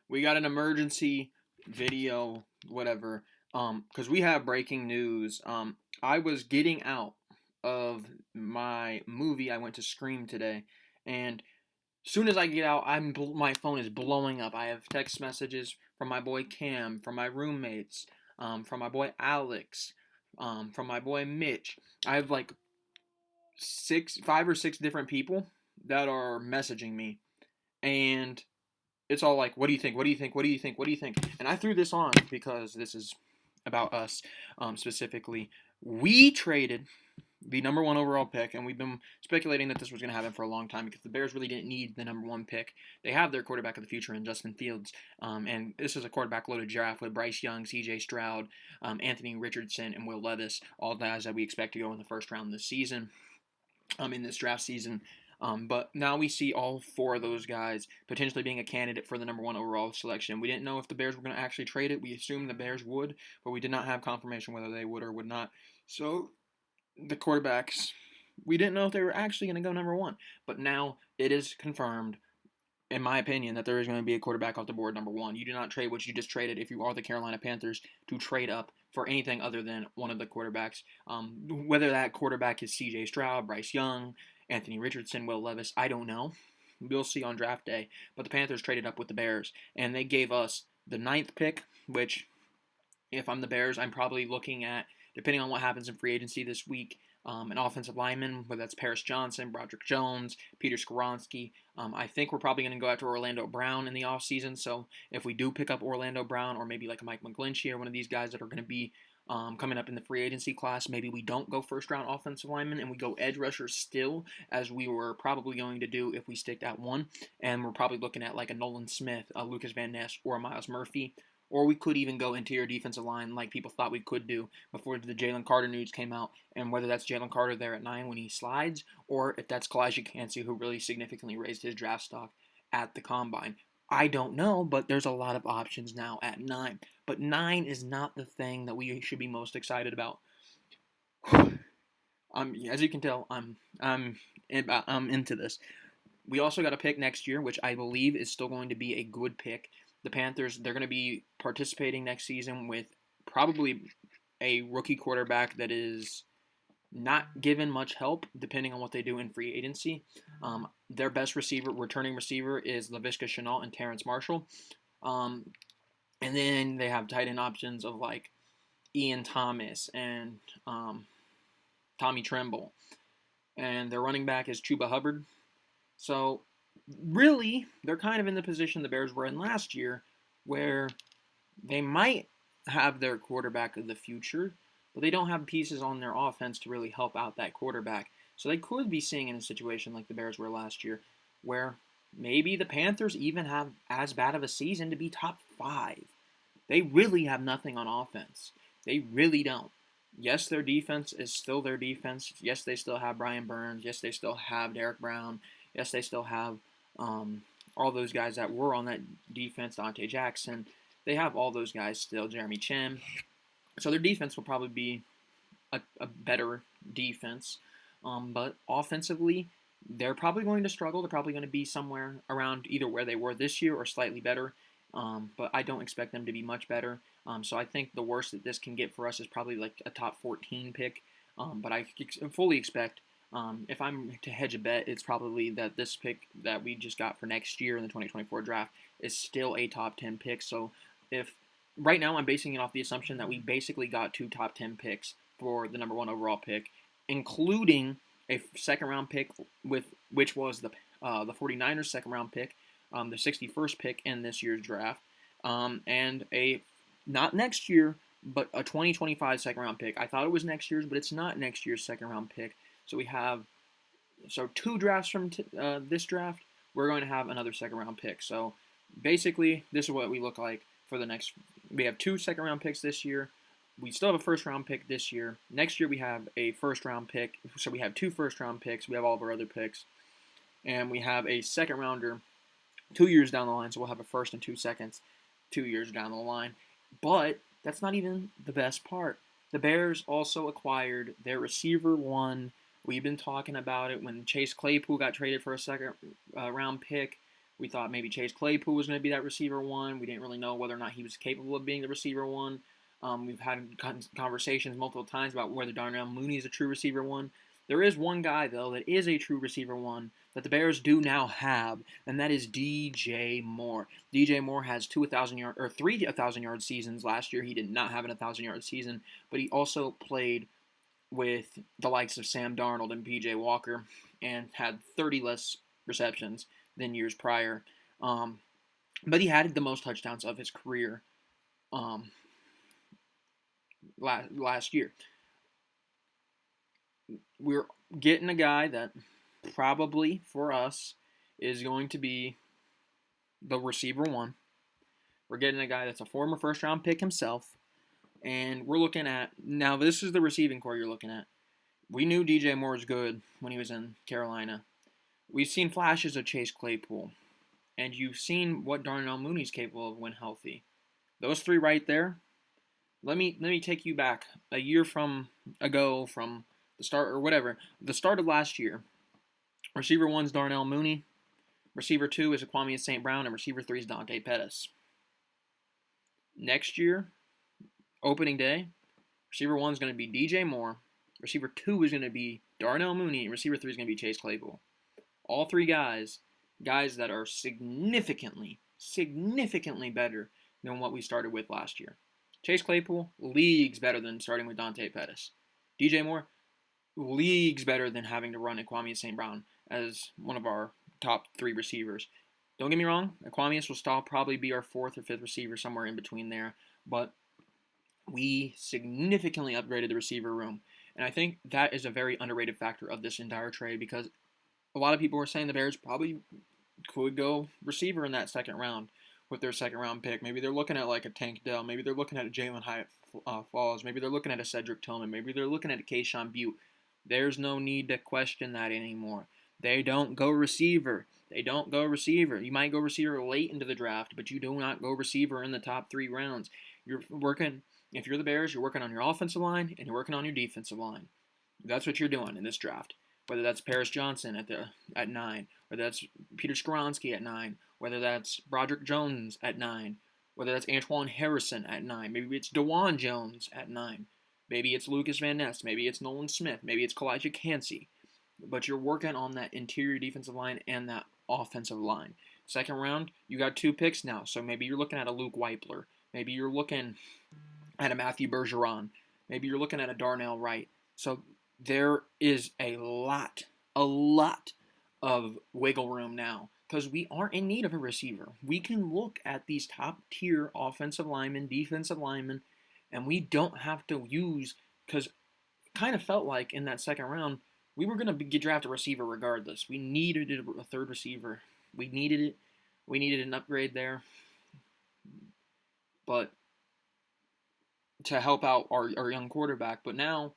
we got an emergency video, whatever. Because we have breaking news. I was getting out of my movie. I went to Scream today, and soon as I get out, my phone is blowing up. I have text messages from my boy Cam, from my roommates, from my boy Alex, from my boy Mitch. I have like 5 or 6 different people that are messaging me, and it's all like, "What do you think? What do you think? What do you think? What do you think?" And I threw this on because this is about us specifically. We traded the number one overall pick, and we've been speculating that this was going to happen for a long time because the Bears really didn't need the number one pick. They have their quarterback of the future in Justin Fields, and this is a quarterback-loaded draft with Bryce Young, C.J. Stroud, Anthony Richardson, and Will Levis, all guys that we expect to go in the first round this season, in this draft season. But now we see all 4 of those guys potentially being a candidate for the number one overall selection. We didn't know if the Bears were going to actually trade it. We assumed the Bears would, but we did not have confirmation whether they would or would not. So the quarterbacks, we didn't know if they were actually going to go number one. But now it is confirmed, in my opinion, that there is going to be a quarterback off the board number one. You do not trade what you just traded if you are the Carolina Panthers to trade up for anything other than one of the quarterbacks. Whether that quarterback is C.J. Stroud, Bryce Young, Anthony Richardson, Will Levis, I don't know. We'll see on draft day. But the Panthers traded up with the Bears, and they gave us the 9th pick, which, if I'm the Bears, I'm probably looking at, depending on what happens in free agency this week, an offensive lineman, whether that's Paris Johnson, Broderick Jones, Peter Skoronski. I think we're probably going to go after Orlando Brown in the offseason. So if we do pick up Orlando Brown, or maybe like a Mike McGlinchey or one of these guys that are going to be coming up in the free agency class, maybe we don't go first round offensive lineman and we go edge rushers still, as we were probably going to do if we stick at one. And we're probably looking at like a Nolan Smith, a Lucas Van Ness, or a Miles Murphy. Or we could even go interior defensive line like people thought we could do before the Jalen Carter news came out. And whether that's Jalen Carter there at 9 when he slides, or if that's Kalijah Kancey, who really significantly raised his draft stock at the combine. I don't know, but there's a lot of options now at 9. But 9 is not the thing that we should be most excited about. As you can tell, I'm into this. We also got a pick next year, which I believe is still going to be a good pick. The Panthers, they're going to be participating next season with probably a rookie quarterback that is not given much help, depending on what they do in free agency. Their best returning receiver, is Laviska Shenault and Terrence Marshall. And then they have tight end options of like Ian Thomas and Tommy Tremble. And their running back is Chuba Hubbard. So really, they're kind of in the position the Bears were in last year, where they might have their quarterback of the future, but they don't have pieces on their offense to really help out that quarterback. So they could be seeing in a situation like the Bears were last year, where maybe the Panthers even have as bad of a season to be top 5. They really have nothing on offense. They really don't. Yes, their defense is still their defense. Yes, they still have Brian Burns. Yes, they still have Derek Brown. Yes, they still have all those guys that were on that defense, Dante Jackson. They have all those guys still, Jeremy Chin. So their defense will probably be a better defense. But offensively, they're probably going to struggle. They're probably going to be somewhere around either where they were this year or slightly better. But I don't expect them to be much better. So I think the worst that this can get for us is probably like a top 14 pick. But I fully expect, if I'm to hedge a bet, it's probably that this pick that we just got for next year in the 2024 draft is still a top 10 pick. So if right now I'm basing it off the assumption that we basically got 2 top 10 picks for the number 1 overall pick, including a second round pick which was the 49ers second round pick, the 61st pick in this year's draft, and a not next year but a 2025 second round pick. I thought it was next year's, but it's not next year's second round pick. So we have 2 drafts from this draft. We're going to have another second round pick. So basically, this is what we look like for the next. We have 2 second round picks this year. We still have a first round pick this year. Next year we have a first round pick. So we have 2 first round picks. We have all of our other picks, and we have a second rounder 2 years down the line. So we'll have a first and 2 seconds 2 years down the line. But that's not even the best part. The Bears also acquired their receiver 1. We've been talking about it when Chase Claypool got traded for a second round pick. We thought maybe Chase Claypool was going to be that receiver one. We didn't really know whether or not he was capable of being the receiver one. We've had conversations multiple times about whether Darnell Mooney is a true receiver one. There is one guy, though, that is a true receiver one that the Bears do now have, and that is DJ Moore. DJ Moore has 3 1,000-yard seasons last year. He did not have an 1,000-yard season, but he also played with the likes of Sam Darnold and PJ Walker and had 30 less receptions than years prior. But he had the most touchdowns of his career last year. We're getting a guy that probably for us is going to be the receiver one. We're getting a guy that's a former first-round pick himself. And we're looking at, now this is the receiving core you're looking at. We knew DJ Moore was good when he was in Carolina. We've seen flashes of Chase Claypool. And you've seen what Darnell Mooney's capable of when healthy. Those three right there, let me take you back a year from the start, or whatever, the start of last year. Receiver 1's Darnell Mooney. Receiver 2 is Kwame St. Brown. And receiver 3 is Dante Pettis. Next year, opening day, receiver 1 is going to be DJ Moore. Receiver 2 is going to be Darnell Mooney. And receiver 3 is going to be Chase Claypool. All three guys that are significantly better than what we started with last year. Chase Claypool, leagues better than starting with Dante Pettis. DJ Moore, leagues better than having to run Kwame St. Brown as one of our top 3 receivers. Don't get me wrong, Kwame will still probably be our 4th or 5th receiver, somewhere in between there, but we significantly upgraded the receiver room. And I think that is a very underrated factor of this entire trade, because a lot of people were saying the Bears probably could go receiver in that second round with their second round pick. Maybe they're looking at like a Tank Dell. Maybe they're looking at a Jalen Hyatt Falls. Maybe they're looking at a Cedric Tillman. Maybe they're looking at a Kayshon Butte. There's no need to question that anymore. They don't go receiver. You might go receiver late into the draft, but you do not go receiver in the top 3 rounds. If you're the Bears, you're working on your offensive line and you're working on your defensive line. That's what you're doing in this draft. Whether that's Paris Johnson at 9, whether that's Peter Skoronski at 9, whether that's Broderick Jones at 9, whether that's Antoine Harrison at 9, maybe it's DeJuan Jones at 9, maybe it's Lucas Van Ness, maybe it's Nolan Smith, maybe it's Kalijah Kancey. But you're working on that interior defensive line and that offensive line. Second round, you got 2 picks now, so maybe you're looking at a Luke Weipler. Maybe you're looking at a Matthew Bergeron. Maybe you're looking at a Darnell Wright. So there is a lot of wiggle room now because we aren't in need of a receiver. We can look at these top-tier offensive linemen, defensive linemen, and we don't have to use, because it kind of felt like in that second round, we were going to draft a receiver regardless. We needed a third receiver. We needed it. We needed an upgrade there. But to help out our young quarterback. But now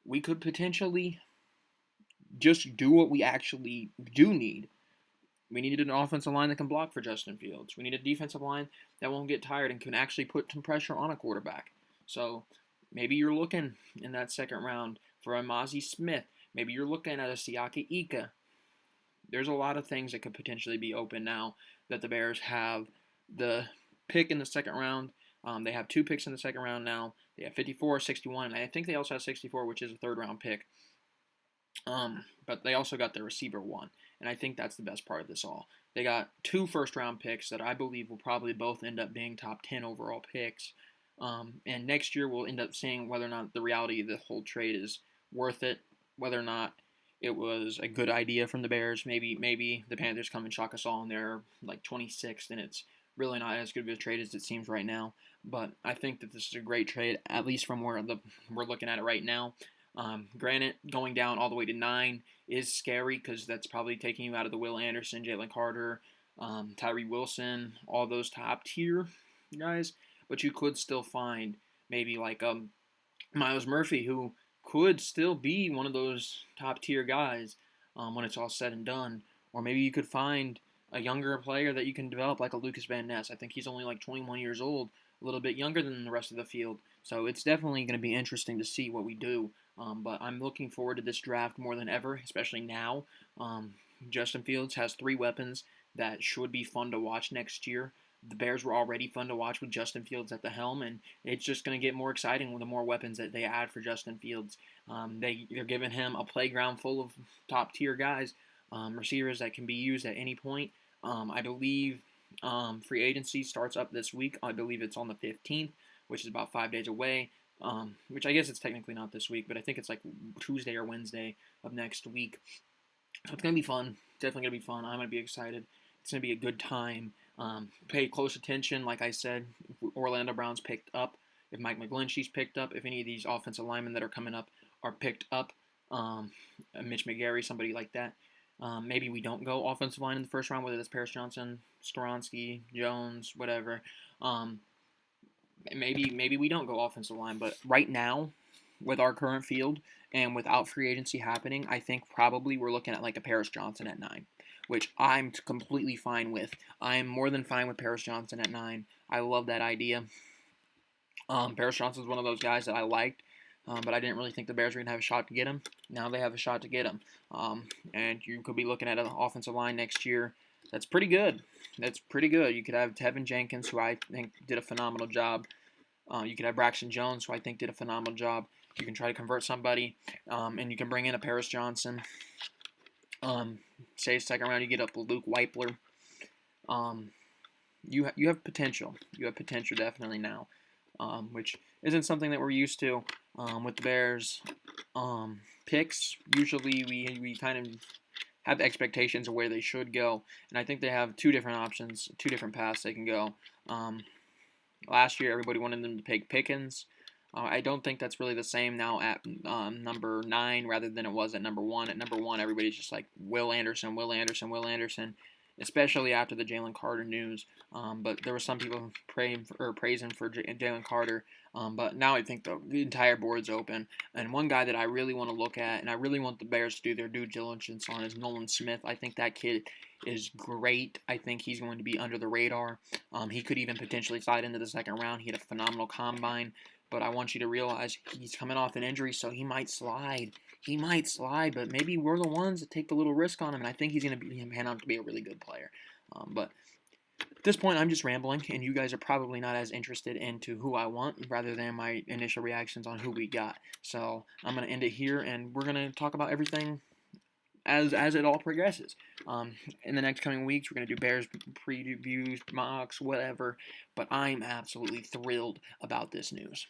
we could potentially just do what we actually do need. We needed an offensive line that can block for Justin Fields. We need a defensive line that won't get tired and can actually put some pressure on a quarterback. So maybe you're looking in that second round for a Mazi Smith. Maybe you're looking at a Siaki Ika. There's a lot of things that could potentially be open now that the Bears have the pick in the second round. They have 2 picks in the second round now. They have 54, 61, and I think they also have 64, which is a third-round pick. But they also got the receiver 1, and I think that's the best part of this all. They got 2 first-round picks that I believe will probably both end up being top 10 overall picks. And next year we'll end up seeing whether or not the reality of the whole trade is worth it, whether or not it was a good idea from the Bears. Maybe the Panthers come and shock us all and they're like 26th, and it's really not as good of a trade as it seems right now. But I think that this is a great trade, at least from where we're looking at it right now. Granted, going down all the way to 9 is scary because that's probably taking you out of the Will Anderson, Jalen Carter, Tyree Wilson, all those top tier guys. But you could still find maybe like Myles Murphy, who could still be one of those top tier guys when it's all said and done. Or maybe you could find a younger player that you can develop like a Lucas Van Ness. I think he's only like 21 years old, a little bit younger than the rest of the field. So it's definitely going to be interesting to see what we do. But I'm looking forward to this draft more than ever, especially now. Justin Fields has 3 weapons that should be fun to watch next year. The Bears were already fun to watch with Justin Fields at the helm, and it's just going to get more exciting with the more weapons that they add for Justin Fields. They're giving him a playground full of top tier guys, receivers that can be used at any point. I believe free agency starts up this week. I believe it's on the 15th, which is about 5 days away. Which I guess it's technically not this week, but I think it's like Tuesday or Wednesday of next week. So it's going to be fun. Definitely going to be fun. I'm going to be excited. It's going to be a good time. Pay close attention. Like I said, if Orlando Brown's picked up, if Mike McGlinchey's picked up, if any of these offensive linemen that are coming up are picked up, Mitch McGary, somebody like that. Maybe we don't go offensive line in the first round, whether that's Paris Johnson, Skoronski, Jones, whatever. Maybe we don't go offensive line, but right now, with our current field and without free agency happening, I think probably we're looking at like a Paris Johnson at 9, which I'm completely fine with. I'm more than fine with Paris Johnson at 9. I love that idea. Paris Johnson's one of those guys that I liked, but I didn't really think the Bears were going to have a shot to get him. Now they have a shot to get him. And you could be looking at an offensive line next year that's pretty good. You could have Tevin Jenkins, who I think did a phenomenal job. You could have Braxton Jones, who I think did a phenomenal job. You can try to convert somebody, and you can bring in a Paris Johnson. Say second round, you get up Luke Weipler. You have potential. You have potential definitely now, which isn't something that we're used to with the Bears picks. Usually we kind of have expectations of where they should go, and I think they have two different options, two different paths they can go. Last year, everybody wanted them to pick Pickens. I don't think that's really the same now at number 9 rather than it was at number 1. At number 1, everybody's just like Will Anderson, especially after the Jalen Carter news. But there were some people praising for Jalen Carter. But now I think the entire board's open. And one guy that I really want to look at, and I really want the Bears to do their due diligence on, is Nolan Smith. I think that kid is great. I think he's going to be under the radar. He could even potentially slide into the second round. He had a phenomenal combine. But I want you to realize he's coming off an injury, so he might slide. But maybe we're the ones that take the little risk on him, and I think he's going to pan out to be a really good player. But at this point, I'm just rambling, and you guys are probably not as interested into who I want rather than my initial reactions on who we got. So I'm going to end it here, and we're going to talk about everything as it all progresses. In the next coming weeks, we're going to do Bears previews, mocks, whatever. But I'm absolutely thrilled about this news.